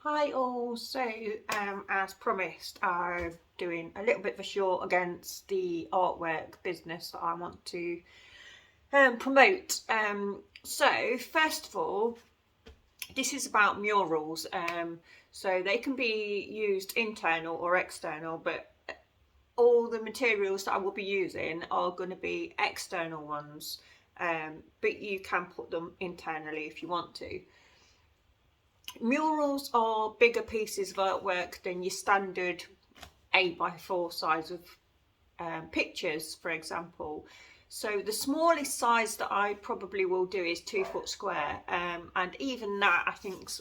Hi all, so as promised, I'm doing a little bit of a short against the artwork business that I want to promote. So first of all, this is about murals. So they can be used internal or external, but all the materials that I will be using are going to be external ones, but you can put them internally if you want to. Murals are bigger pieces of artwork than your standard 8x4 size of pictures, for example. So the smallest size that I probably will do is 2 foot square, and even that I think's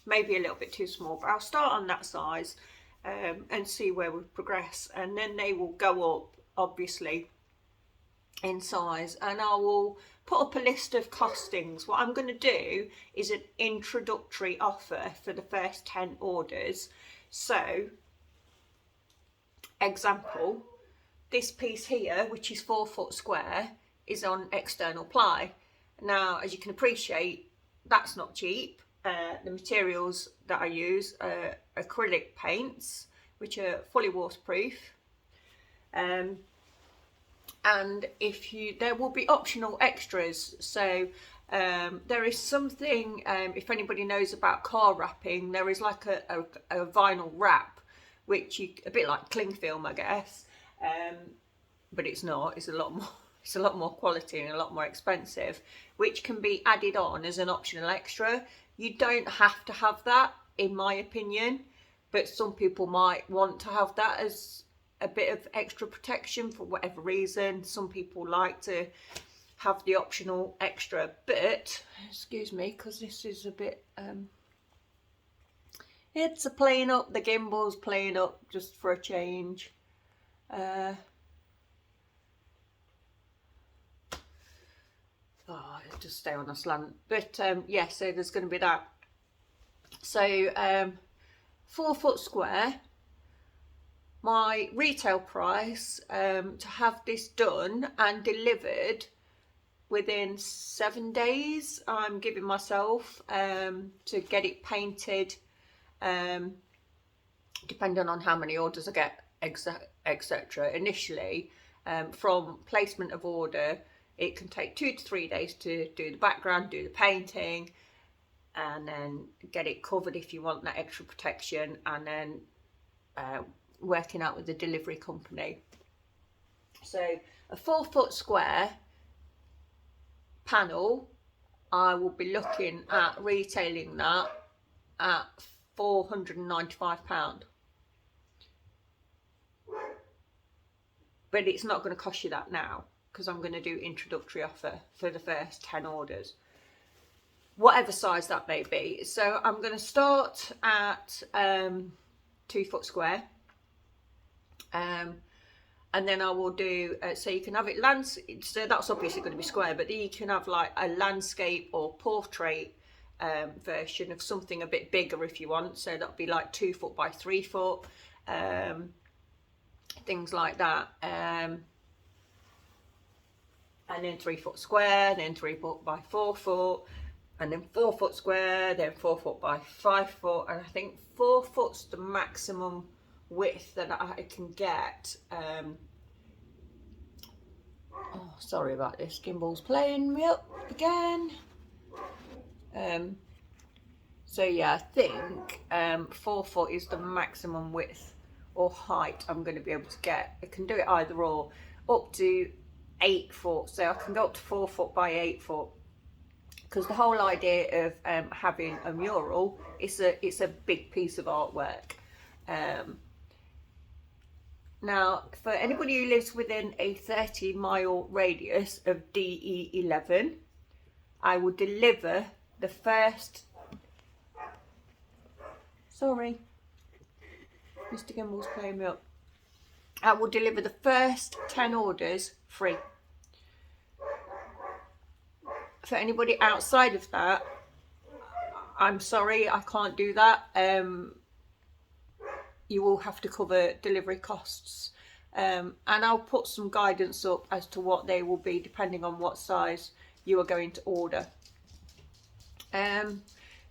maybe a little bit too small, but I'll start on that size and see where we progress, and then they will go up obviously in size, and I will put up a list of costings. What I'm going to do is an introductory offer for the first 10 orders. So example, this piece here, which is 4 foot square, is on external ply. Now, as you can appreciate, that's not cheap. The materials that I use are acrylic paints, which are fully waterproof. And there will be optional extras. So there is something, if anybody knows about car wrapping, there is like a vinyl wrap, which a bit like cling film, I guess, but it's not. It's a lot more. It's a lot more quality and a lot more expensive, which can be added on as an optional extra. You don't have to have that, in my opinion, but some people might want to have that as a bit of extra protection for whatever reason. Some people like to have the optional extra, but excuse me, because this is a bit it's playing up, the gimbal's playing up just for a change. Just stay on a slant, but yeah, so there's going to be that. So 4 foot square, my retail price to have this done and delivered within 7 days, I'm giving myself to get it painted, depending on how many orders I get, etc. Initially, from placement of order, it can take 2 to 3 days to do the background, do the painting, and then get it covered if you want that extra protection, and then working out with the delivery company. So a 4 foot square panel, I will be looking at retailing that at £495, but it's not going to cost you that now, because I'm going to do introductory offer for the first 10 orders, whatever size that may be. So I'm going to start at 2 foot square, and then I will do so you can have it so that's obviously going to be square, but then you can have like a landscape or portrait version of something a bit bigger if you want. So that'll be like 2 foot by 3 foot, things like that. And then 3 foot square, then 3 foot by 4 foot, and then 4 foot square, then 4 foot by 5 foot, and I think 4 foot's the maximum width that I can get. Oh, sorry about this, gimbal's playing me up again. So yeah, I think 4 foot is the maximum width or height I'm going to be able to get. I can do it either or, up to 8 foot, so I can go up to 4 foot by 8 foot, because the whole idea of having a mural, it's a big piece of artwork. Now, for anybody who lives within a 30-mile radius of DE11, I will deliver the first, sorry, Mr. Gimbal's playing me up, I will deliver the first 10 orders free. For anybody outside of that, I'm sorry, I can't do that. You will have to cover delivery costs, and I'll put some guidance up as to what they will be depending on what size you are going to order.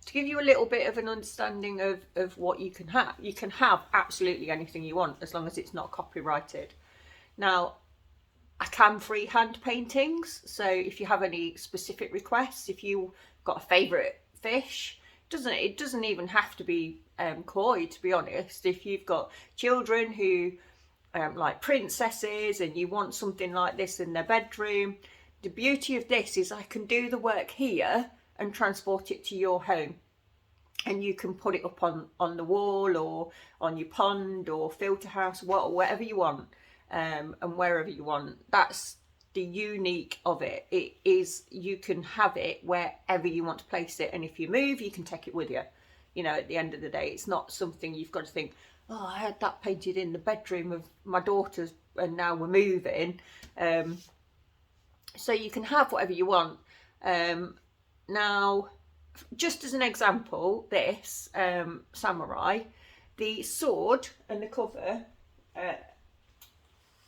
to give you a little bit of an understanding of what you can have. You can have absolutely anything you want as long as it's not copyrighted. Now, I can freehand paintings, so if you have any specific requests, if you got a favourite fish, it doesn't even have to be koi, to be honest. If you've got children who like princesses and you want something like this in their bedroom, the beauty of this is I can do the work here and transport it to your home, and you can put it up on the wall or on your pond or filter house, whatever you want, and wherever you want. That's the unique of it. It is, you can have it wherever you want to place it, and if you move, you can take it with you. You know, at the end of the day, it's not something you've got to think, oh, I had that painted in the bedroom of my daughter's and now we're moving. So you can have whatever you want. Now, just as an example, this samurai, the sword and the cover,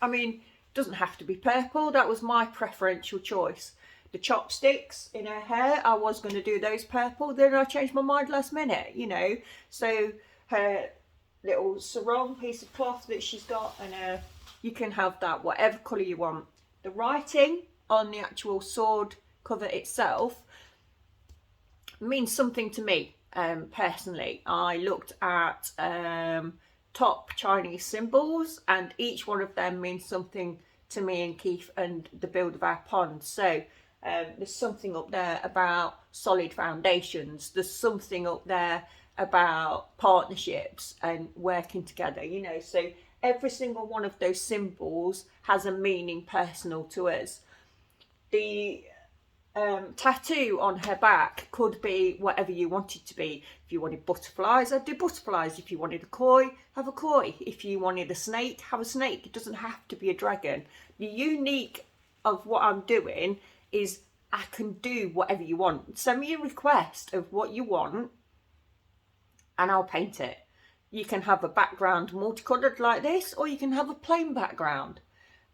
I mean, doesn't have to be purple. That was my preferential choice. The chopsticks in her hair, I was going to do those purple, then I changed my mind last minute, you know. So her little sarong piece of cloth that she's got, and you can have that whatever colour you want. The writing on the actual sword cover itself means something to me personally. I looked at top Chinese symbols, and each one of them means something to me and Keith and the build of our pond. So there's something up there about solid foundations, there's something up there about partnerships and working together, you know. So every single one of those symbols has a meaning personal to us. The tattoo on her back could be whatever you want it to be. If you wanted butterflies, I'd do butterflies. If you wanted a koi, have a koi. If you wanted a snake, have a snake. It doesn't have to be a dragon. The unique of what I'm doing is I can do whatever you want. Send me a request of what you want and I'll paint it. You can have a background multicoloured like this, or you can have a plain background.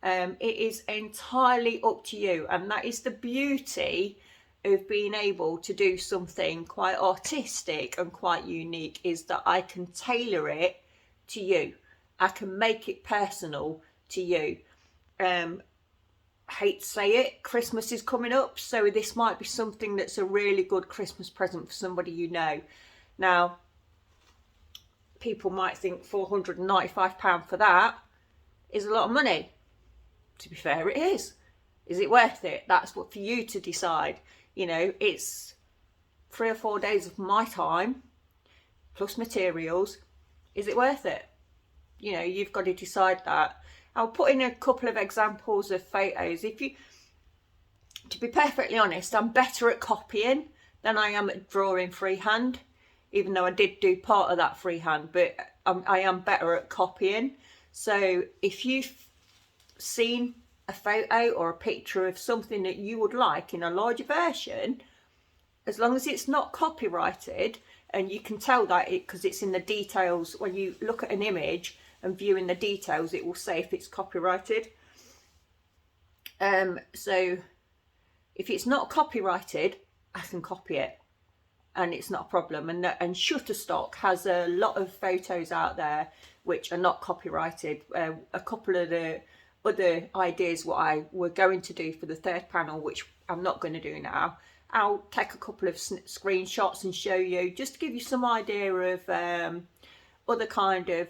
It is entirely up to you, and that is the beauty of being able to do something quite artistic and quite unique, is that I can tailor it to you. I can make it personal to you. Hate to say it, Christmas is coming up, so this might be something that's a really good Christmas present for somebody you know. Now, people might think £495 for that is a lot of money. To be fair, it is. Is it worth it? That's what for you to decide. You know, it's 3 or 4 days of my time plus materials. Is it worth it? You know, you've got to decide that. I'll put in a couple of examples of photos. If you, to be perfectly honest, I'm better at copying than I am at drawing freehand, even though I did do part of that freehand, but I am better at copying. So if you've seen a photo or a picture of something that you would like in a larger version, as long as it's not copyrighted, and you can tell that because it's in the details, when you look at an image and viewing the details, it will say if it's copyrighted. So if it's not copyrighted, I can copy it and it's not a problem. And Shutterstock has a lot of photos out there which are not copyrighted. A couple of the other ideas what I were going to do for the third panel, which I'm not going to do now, I'll take a couple of screenshots and show you, just to give you some idea of other kind of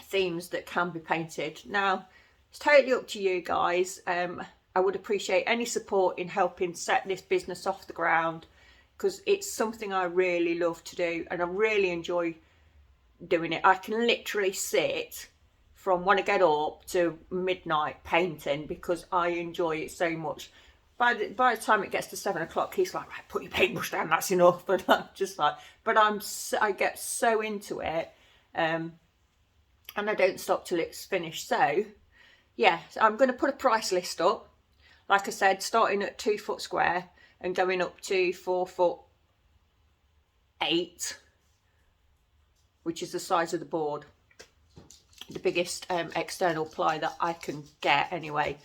themes that can be painted. Now, it's totally up to you guys. I would appreciate any support in helping set this business off the ground, because it's something I really love to do and I really enjoy doing it. I can literally sit from when I get up to midnight painting because I enjoy it so much. By the time it gets to 7 o'clock, he's like, right, put your paintbrush down, that's enough. But I'm just like, I get so into it, and I don't stop till it's finished. So yeah, I'm going to put a price list up, like I said, starting at 2 foot square and going up to 4 foot 8, which is the size of the board, the biggest external ply that I can get anyway.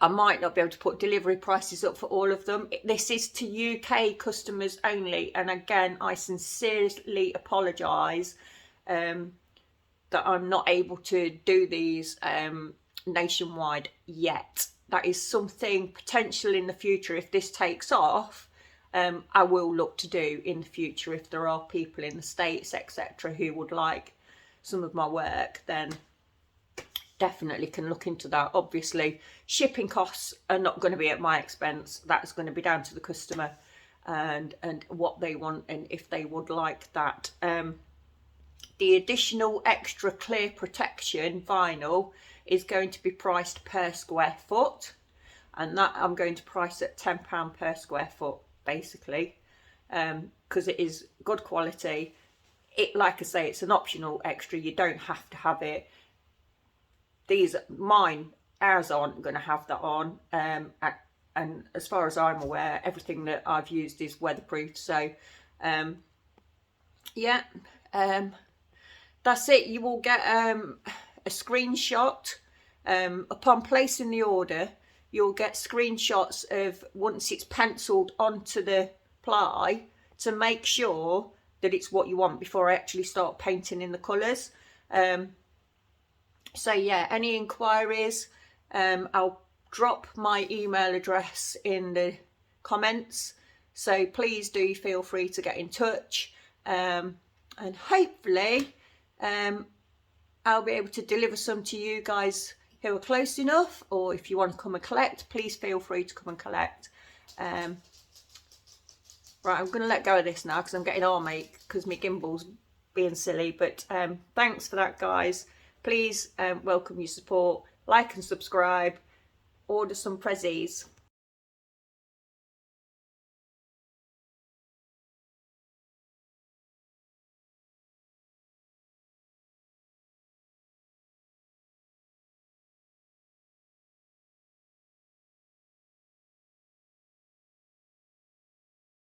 I might not be able to put delivery prices up for all of them. This is to UK customers only, and again, I sincerely apologise that I'm not able to do these nationwide yet. That is something potential in the future. If this takes off, I will look to do in the future. If there are people in the States, etc., who would like some of my work, then definitely can look into that. Obviously, shipping costs are not going to be at my expense. That's going to be down to the customer and what they want and if they would like that. The additional extra clear protection vinyl is going to be priced per square foot, and that I'm going to price at £10 per square foot, basically, because it is good quality. It, like I say, it's an optional extra. You don't have to have it. Ours aren't going to have that on, and as far as I'm aware, everything that I've used is weatherproof. So yeah, that's it. You will get a screenshot upon placing the order. You'll get screenshots of once it's penciled onto the ply to make sure that it's what you want before I actually start painting in the colours. So yeah, any inquiries, I'll drop my email address in the comments, so please do feel free to get in touch, and hopefully I'll be able to deliver some to you guys who are close enough, or if you want to come and collect, please feel free to come and collect. Right, I'm going to let go of this now because I'm getting arm ache because my gimbal's being silly, but thanks for that, guys. Please welcome your support, like and subscribe, order some prezzies.